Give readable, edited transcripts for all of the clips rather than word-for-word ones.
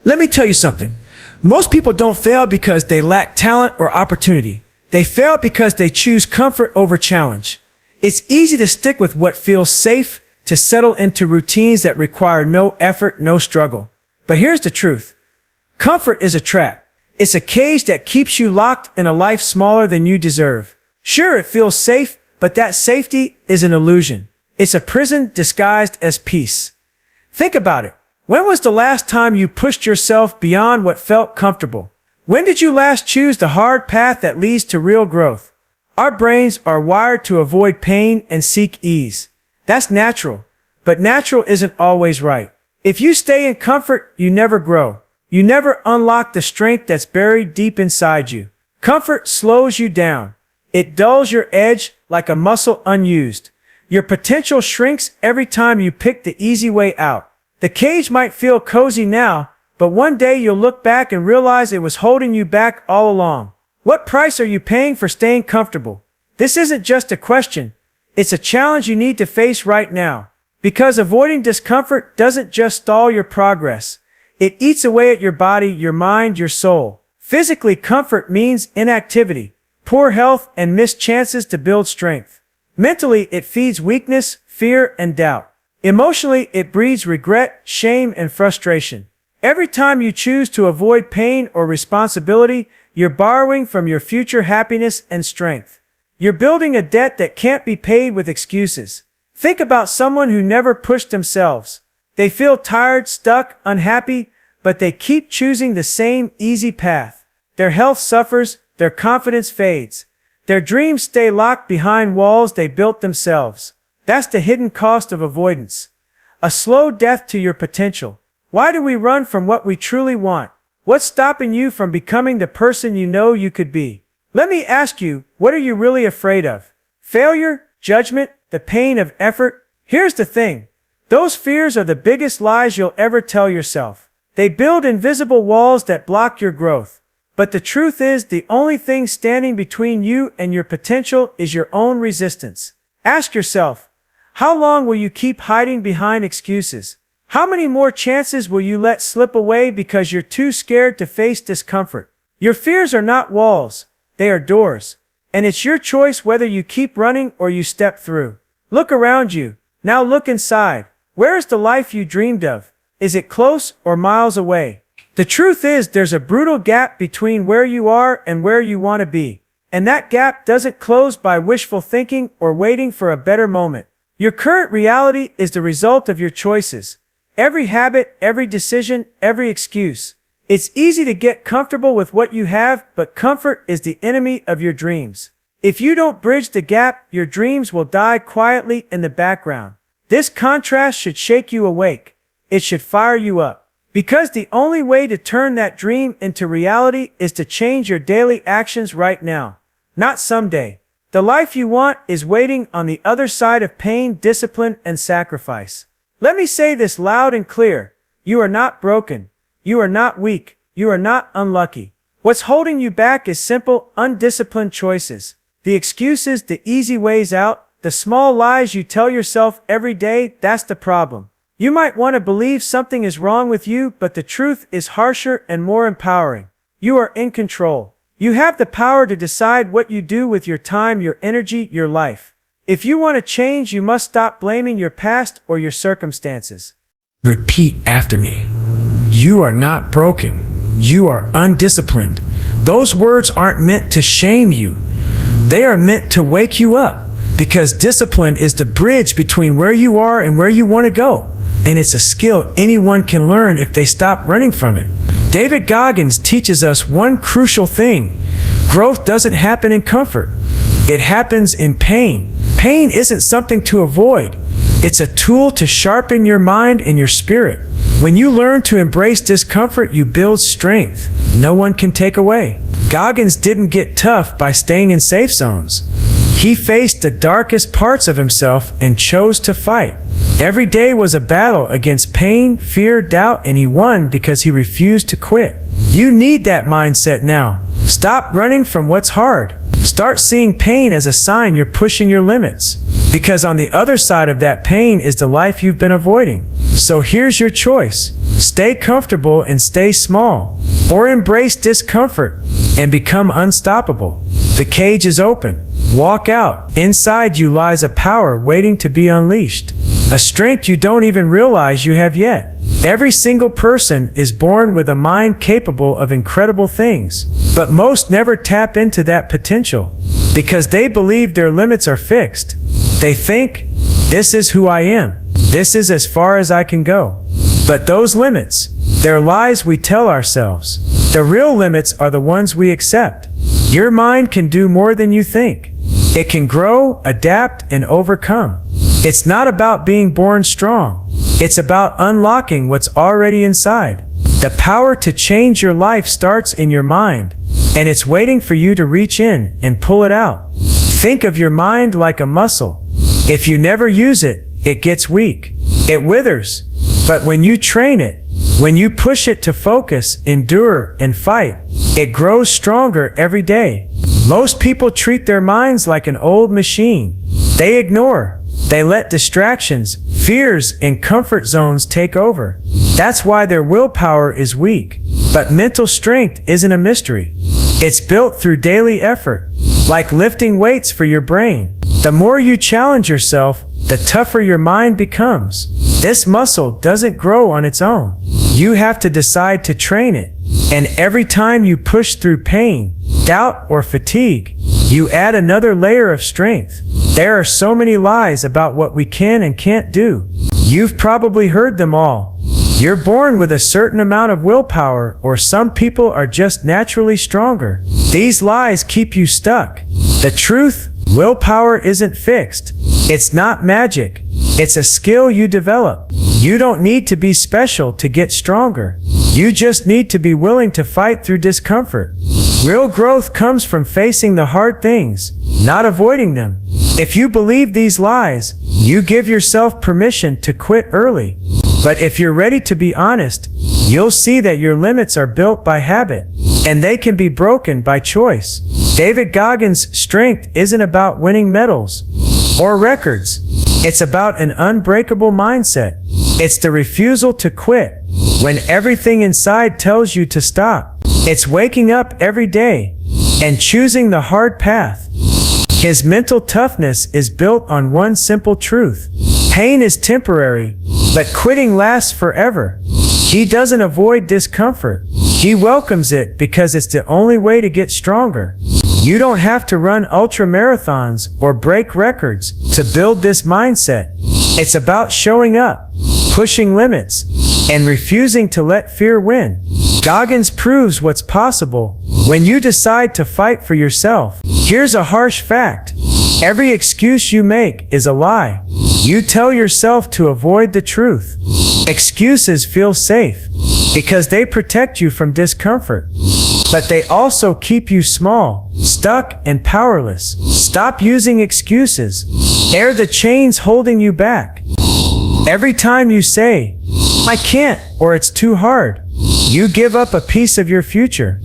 Let me tell you something. Most people don't fail because they lack talent or opportunity. They fail because they choose comfort over challenge. It's easy to stick with what feels safe, to settle into routines that require no effort, no struggle. But here's the truth. Comfort is a trap. It's a cage that keeps you locked in a life smaller than you deserve. Sure, it feels safe, but that safety is an illusion. It's a prison disguised as peace. Think about it. When was the last time you pushed yourself beyond what felt comfortable? When did you last choose the hard path that leads to real growth? Our brains are wired to avoid pain and seek ease. That's natural, but natural isn't always right. If you stay in comfort, you never grow. You never unlock the strength that's buried deep inside you. Comfort slows you down. It dulls your edge like a muscle unused. Your potential shrinks every time you pick the easy way out. The cage might feel cozy now, but one day you'll look back and realize it was holding you back all along. What price are you paying for staying comfortable? This isn't just a question. It's a challenge you need to face right now. Because avoiding discomfort doesn't just stall your progress. It eats away at your body, your mind, your soul. Physically, comfort means inactivity, poor health, and missed chances to build strength. Mentally, it feeds weakness, fear, and doubt. Emotionally, it breeds regret, shame, and frustration. Every time you choose to avoid pain or responsibility, you're borrowing from your future happiness and strength. You're building a debt that can't be paid with excuses. Think about someone who never pushed themselves. They feel tired, stuck, unhappy, but they keep choosing the same easy path. Their health suffers, their confidence fades. Their dreams stay locked behind walls they built themselves. That's the hidden cost of avoidance. A slow death to your potential. Why do we run from what we truly want? What's stopping you from becoming the person you know you could be? Let me ask you, what are you really afraid of? Failure? Judgment? The pain of effort? Here's the thing. Those fears are the biggest lies you'll ever tell yourself. They build invisible walls that block your growth. But the truth is, the only thing standing between you and your potential is your own resistance. Ask yourself, how long will you keep hiding behind excuses? How many more chances will you let slip away because you're too scared to face discomfort? Your fears are not walls, they are doors. And it's your choice whether you keep running or you step through. Look around you. Now look inside. Where is the life you dreamed of? Is it close or miles away? The truth is, there's a brutal gap between where you are and where you want to be. And that gap doesn't close by wishful thinking or waiting for a better moment. Your current reality is the result of your choices. Every habit, every decision, every excuse. It's easy to get comfortable with what you have, but comfort is the enemy of your dreams. If you don't bridge the gap, your dreams will die quietly in the background. This contrast should shake you awake. It should fire you up. Because the only way to turn that dream into reality is to change your daily actions right now, not someday. The life you want is waiting on the other side of pain, discipline, and sacrifice. Let me say this loud and clear. You are not broken. You are not weak. You are not unlucky. What's holding you back is simple, undisciplined choices. The excuses, the easy ways out, the small lies you tell yourself every day, that's the problem. You might want to believe something is wrong with you, but the truth is harsher and more empowering. You are in control. You have the power to decide what you do with your time, your energy, your life. If you want to change, you must stop blaming your past or your circumstances. Repeat after me. You are not broken. You are undisciplined. Those words aren't meant to shame you. They are meant to wake you up, because discipline is the bridge between where you are and where you want to go. And it's a skill anyone can learn if they stop running from it. David Goggins teaches us one crucial thing. Growth doesn't happen in comfort. It happens in pain. Pain isn't something to avoid. It's a tool to sharpen your mind and your spirit. When you learn to embrace discomfort, you build strength no one can take away. Goggins didn't get tough by staying in safe zones. He faced the darkest parts of himself and chose to fight. Every day was a battle against pain, fear, doubt, and he won because he refused to quit. You need that mindset now. Stop running from what's hard. Start seeing pain as a sign you're pushing your limits, because on the other side of that pain is the life you've been avoiding. So here's your choice. Stay comfortable and stay small, or embrace discomfort and become unstoppable. The cage is open. Walk out. Inside you lies a power waiting to be unleashed, a strength you don't even realize you have yet. Every single person is born with a mind capable of incredible things, but most never tap into that potential because they believe their limits are fixed. They think, this is who I am. This is as far as I can go. But those limits, they're lies we tell ourselves. The real limits are the ones we accept. Your mind can do more than you think. It can grow, adapt, and overcome. It's not about being born strong. It's about unlocking what's already inside. The power to change your life starts in your mind, and it's waiting for you to reach in and pull it out. Think of your mind like a muscle. If you never use it, it gets weak. It withers. But when you train it, when you push it to focus, endure, and fight, it grows stronger every day. Most people treat their minds like an old machine. They ignore. They let distractions, fears, and comfort zones take over. That's why their willpower is weak. But mental strength isn't a mystery. It's built through daily effort, like lifting weights for your brain. The more you challenge yourself, the tougher your mind becomes. This muscle doesn't grow on its own. You have to decide to train it. And every time you push through pain, doubt, or fatigue, you add another layer of strength. There are so many lies about what we can and can't do. You've probably heard them all. You're born with a certain amount of willpower, or some people are just naturally stronger. These lies keep you stuck. The truth, willpower isn't fixed. It's not magic. It's a skill you develop. You don't need to be special to get stronger. You just need to be willing to fight through discomfort. Real growth comes from facing the hard things, not avoiding them. If you believe these lies, you give yourself permission to quit early. But if you're ready to be honest, you'll see that your limits are built by habit, and they can be broken by choice. David Goggins' strength isn't about winning medals or records. It's about an unbreakable mindset. It's the refusal to quit when everything inside tells you to stop. It's waking up every day and choosing the hard path. His mental toughness is built on one simple truth. Pain is temporary, but quitting lasts forever. He doesn't avoid discomfort. He welcomes it because it's the only way to get stronger. You don't have to run ultra marathons or break records to build this mindset. It's about showing up, pushing limits, and refusing to let fear win. Goggins proves what's possible when you decide to fight for yourself. Here's a harsh fact. Every excuse you make is a lie. You tell yourself to avoid the truth. Excuses feel safe because they protect you from discomfort, but they also keep you small, stuck, and powerless. Stop using excuses. They're the chains holding you back. Every time you say, I can't, or it's too hard, you give up a piece of your future.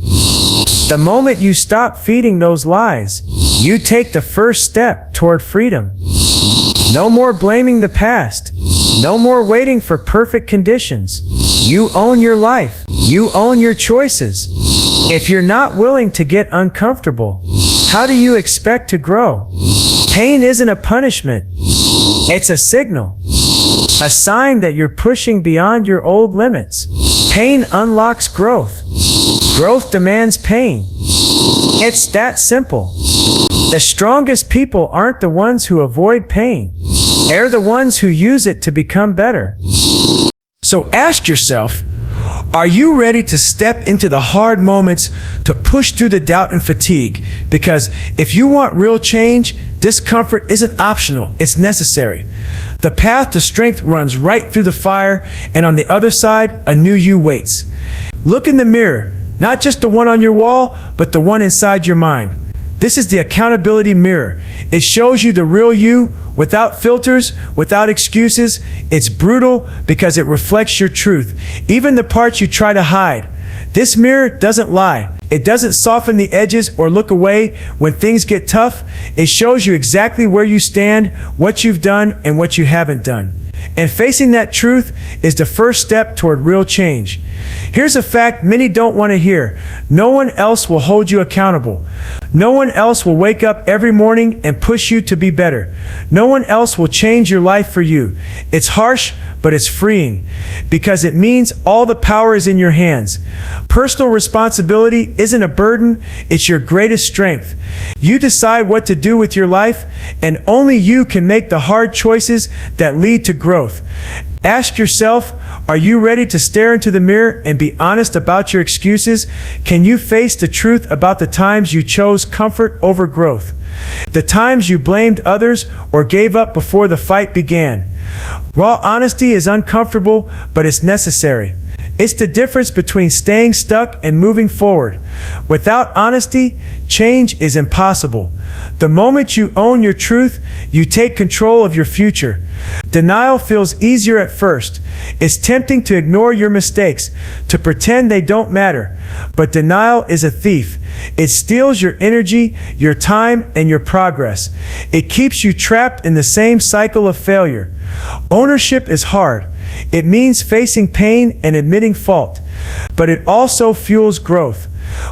The moment you stop feeding those lies, you take the first step toward freedom. No more blaming the past. No more waiting for perfect conditions. You own your life. You own your choices. If you're not willing to get uncomfortable, how do you expect to grow? Pain isn't a punishment. It's a signal. A sign that you're pushing beyond your old limits. Pain unlocks growth. Growth demands pain. It's that simple. The strongest people aren't the ones who avoid pain. They're the ones who use it to become better. So ask yourself, are you ready to step into the hard moments, to push through the doubt and fatigue? Because if you want real change, discomfort isn't optional, it's necessary. The path to strength runs right through the fire, and on the other side, a new you waits. Look in the mirror, not just the one on your wall, but the one inside your mind. This is the accountability mirror. It shows you the real you, without filters, without excuses. It's brutal because it reflects your truth, even the parts you try to hide. This mirror doesn't lie. It doesn't soften the edges or look away when things get tough. It shows you exactly where you stand, what you've done, and what you haven't done. And facing that truth is the first step toward real change. Here's a fact many don't want to hear. No one else will hold you accountable. No one else will wake up every morning and push you to be better. No one else will change your life for you. It's harsh, but it's freeing because it means all the power is in your hands. Personal responsibility isn't a burden, it's your greatest strength. You decide what to do with your life, and only you can make the hard choices that lead to growth. Ask yourself, are you ready to stare into the mirror and be honest about your excuses? Can you face the truth about the times you chose comfort over growth? The times you blamed others or gave up before the fight began? Raw honesty is uncomfortable, but it's necessary. It's the difference between staying stuck and moving forward. Without honesty, change is impossible. The moment you own your truth, you take control of your future. Denial feels easier at first. It's tempting to ignore your mistakes, to pretend they don't matter. But denial is a thief. It steals your energy, your time, and your progress. It keeps you trapped in the same cycle of failure. Ownership is hard. It means facing pain and admitting fault, but it also fuels growth.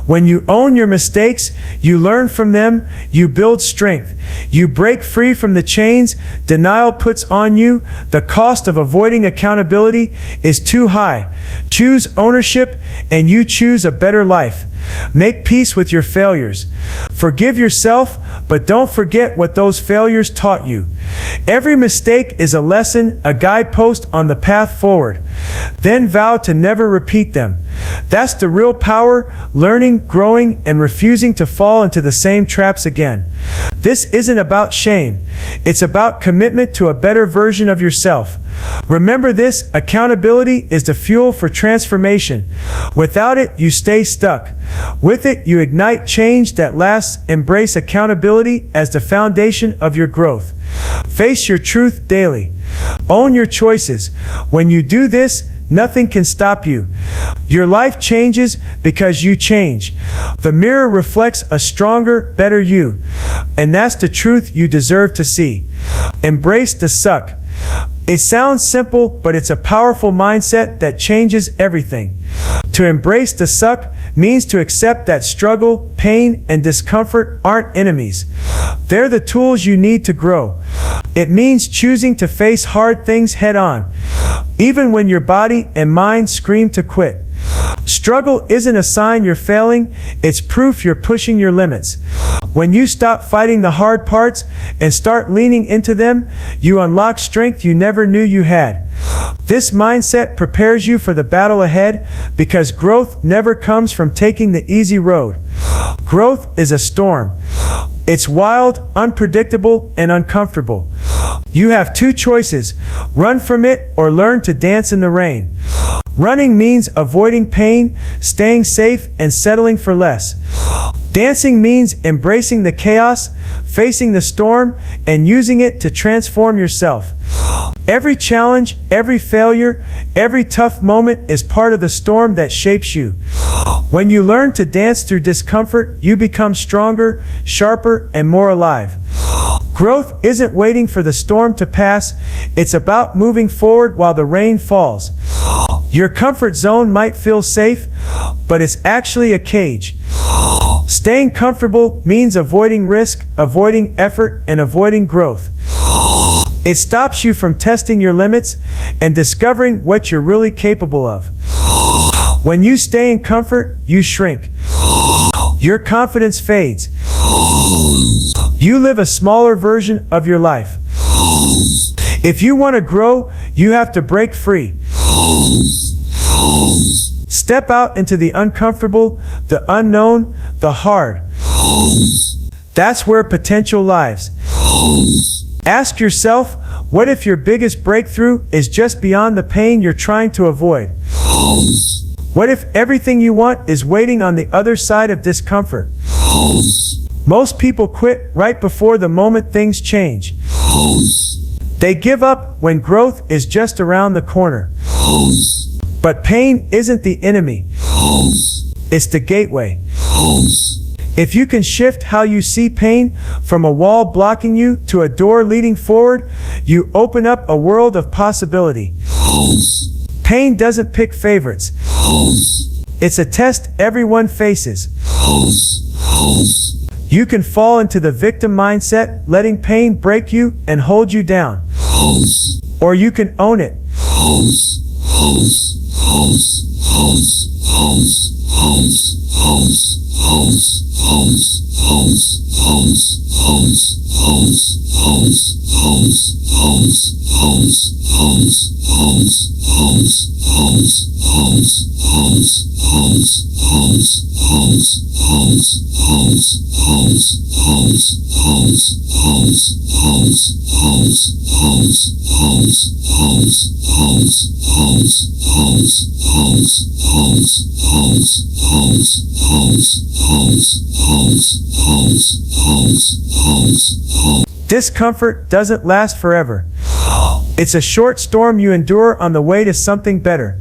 When you own your mistakes, you learn from them, you build strength, you break free from the chains denial puts on you. The cost of avoiding accountability is too high. Choose ownership and you choose a better life. Make peace with your failures. Forgive yourself, but don't forget what those failures taught you. Every mistake is a lesson, a guidepost on the path forward. Then vow to never repeat them. That's the real power, learning, growing, and refusing to fall into the same traps again. This isn't about shame. It's about commitment to a better version of yourself. Remember this, accountability is the fuel for transformation. Without it, you stay stuck. With it, you ignite change that lasts. Embrace accountability as the foundation of your growth. Face your truth daily. Own your choices. When you do this, nothing can stop you. Your life changes because you change. The mirror reflects a stronger, better you. And that's the truth you deserve to see. Embrace the suck. It sounds simple, but it's a powerful mindset that changes everything. To embrace the suck means to accept that struggle, pain, and discomfort aren't enemies. They're the tools you need to grow. It means choosing to face hard things head on, even when your body and mind scream to quit. Struggle isn't a sign you're failing, it's proof you're pushing your limits. When you stop fighting the hard parts and start leaning into them, you unlock strength you never knew you had. This mindset prepares you for the battle ahead because growth never comes from taking the easy road. Growth is a storm. It's wild, unpredictable, and uncomfortable. You have two choices: run from it or learn to dance in the rain. Running means avoiding pain, staying safe, and settling for less. Dancing means embracing the chaos, facing the storm, and using it to transform yourself. Every challenge, every failure, every tough moment is part of the storm that shapes you. When you learn to dance through discomfort, you become stronger, sharper, and more alive. Growth isn't waiting for the storm to pass, it's about moving forward while the rain falls. Your comfort zone might feel safe, but it's actually a cage. Staying comfortable means avoiding risk, avoiding effort, and avoiding growth. It stops you from testing your limits and discovering what you're really capable of. When you stay in comfort, you shrink. Your confidence fades. You live a smaller version of your life. If you want to grow, you have to break free. Step out into the uncomfortable, the unknown, the hard. That's where potential lies. Ask yourself, what if your biggest breakthrough is just beyond the pain you're trying to avoid? What if everything you want is waiting on the other side of discomfort? Most people quit right before the moment things change. They give up when growth is just around the corner. But pain isn't the enemy. It's the gateway. If you can shift how you see pain from a wall blocking you to a door leading forward, you open up a world of possibility. Pain doesn't pick favorites. It's a test everyone faces. You can fall into the victim mindset, letting pain break you and hold you down. Or you can own it. Discomfort doesn't last forever. It's a short storm you endure on the way to something better.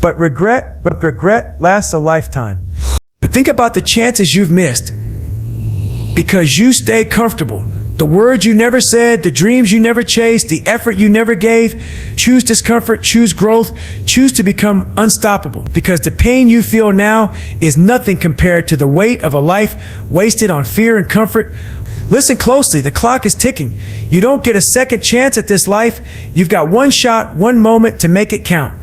But regret lasts a lifetime. But think about the chances you've missed because you stayed comfortable. The words you never said, the dreams you never chased, the effort you never gave. Choose discomfort, choose growth, choose to become unstoppable, because the pain you feel now is nothing compared to the weight of a life wasted on fear and comfort. Listen closely, the clock is ticking. You don't get a second chance at this life. You've got one shot, one moment to make it count.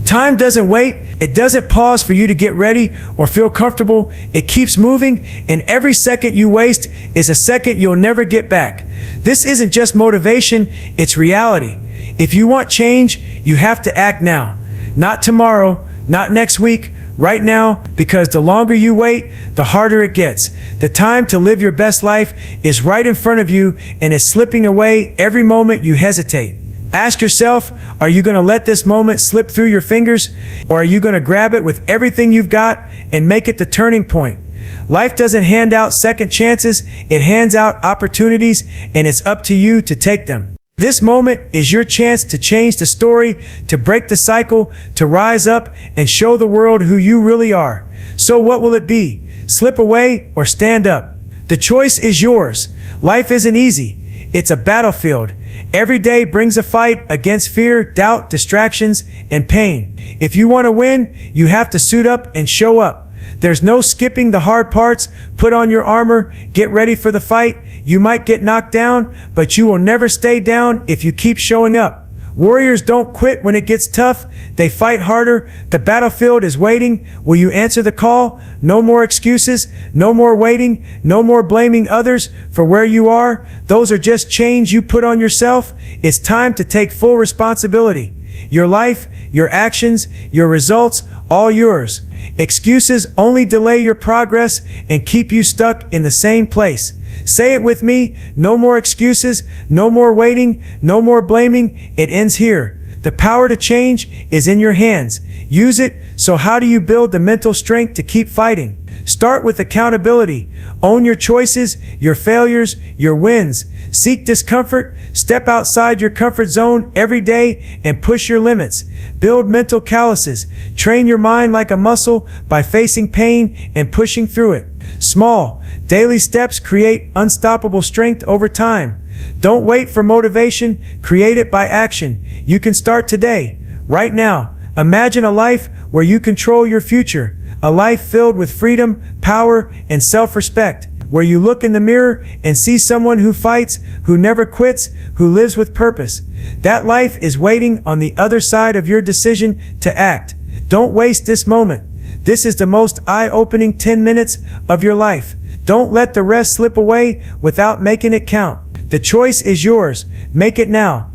Time doesn't wait. It doesn't pause for you to get ready or feel comfortable. It keeps moving, and every second you waste is a second you'll never get back. This isn't just motivation, it's reality. If you want change, you have to act now. Not tomorrow, not next week, right now, because the longer you wait, the harder it gets. The time to live your best life is right in front of you, and it's slipping away every moment you hesitate. Ask yourself, are you going to let this moment slip through your fingers, or are you going to grab it with everything you've got and make it the turning point? Life doesn't hand out second chances, it hands out opportunities, and it's up to you to take them. This moment is your chance to change the story, to break the cycle, to rise up and show the world who you really are. So what will it be? Slip away or stand up? The choice is yours. Life isn't easy. It's a battlefield. Every day brings a fight against fear, doubt, distractions, and pain. If you want to win, you have to suit up and show up. There's no skipping the hard parts. Put on your armor, get ready for the fight. You might get knocked down, but you will never stay down if you keep showing up. Warriors don't quit when it gets tough. They fight harder. The battlefield is waiting. Will you answer the call? No more excuses. No more waiting. No more blaming others for where you are. Those are just chains you put on yourself. It's time to take full responsibility. Your life, your actions, your results, all yours. Excuses only delay your progress and keep you stuck in the same place. Say it with me. No more excuses, no more waiting, no more blaming. It ends here. The power to change is in your hands. Use it. So how do you build the mental strength to keep fighting? Start with accountability. Own your choices, your failures, your wins. Seek discomfort. Step outside your comfort zone every day and push your limits. Build mental calluses. Train your mind like a muscle by facing pain and pushing through it. Small, daily steps create unstoppable strength over time. Don't wait for motivation. Create it by action. You can start today, right now. Imagine a life where you control your future. A life filled with freedom, power, and self-respect, where you look in the mirror and see someone who fights, who never quits, who lives with purpose. That life is waiting on the other side of your decision to act. Don't waste this moment. This is the most eye-opening 10 minutes of your life. Don't let the rest slip away without making it count. The choice is yours. Make it now.